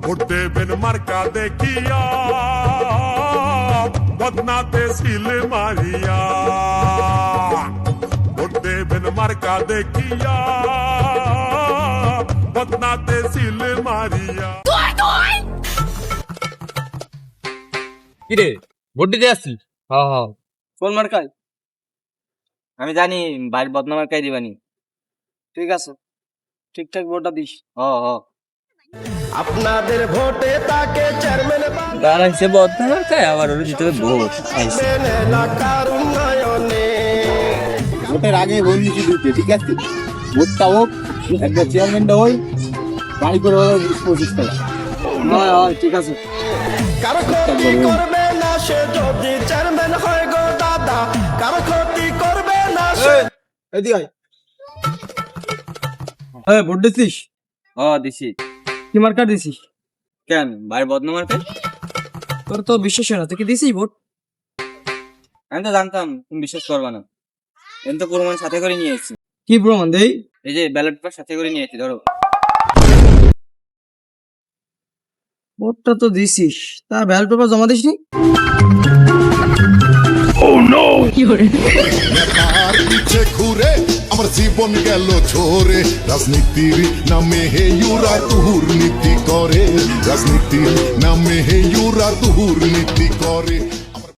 Vote দেবেন মার্কা দেখিয়া বদনাতে সিল মারিয়া ভোট দেবেন মার্কা দেখিয়া বদনাতে সিল মারিয়া। কিরে ভোট দিতে আসছিস? হ্যাঁ হ্যাঁ। কোন মার্কায়? আমি জানি বাইর বদনা মার্কাই দিবানি। ঠিক আছে, ঠিকঠাক ভোটটা দিস। আপনাদের ভোটে তাকে চেয়ারম্যান দাঁড়াইছে বদনা মার্কায়, আবার ওর জিতে ভোট আইছে। এলাকার উন্নয়নে ভোটের আগে ভোট নিচে দিতে, ঠিক আছে? ভোটটা হোক, একটা চেয়ারম্যানটা হই, গাড়ি করে 25 টাকা। হয় ঠিক আছে। কারো ক্ষতি করবে না সে যদি চেয়ারম্যান হয় গো দাদা, কারো ক্ষতি করবে না সে। এদিকে আয়। ভোট দিছিস? দিছি। কি মার্কা দিছিস? কেন বাইর বদনা মার্কায়? তোর তো বিশ্বাস হয় না, তুই কি দিছিস ভোট? আমি তো জানতাম তুমি বিশ্বাস করবা না। আমি তো প্রমাণ সাথে করে নিয়ে এসেছি। কি প্রমাণ দেই? এই যে ব্যালট পেপার সাথে করে নিয়ে এসেছি, ধরো। ভোটটা তো দিছিস, তা ব্যালট পেপার জমা দিসনি? নেতার পিছে ঘুরে আমার জীবন গেল ঝরে, রাজনীতির নামে হে ইউরা দুর্নীতি করে, রাজনীতির নামে হে ইউরা দুর্নীতি করে।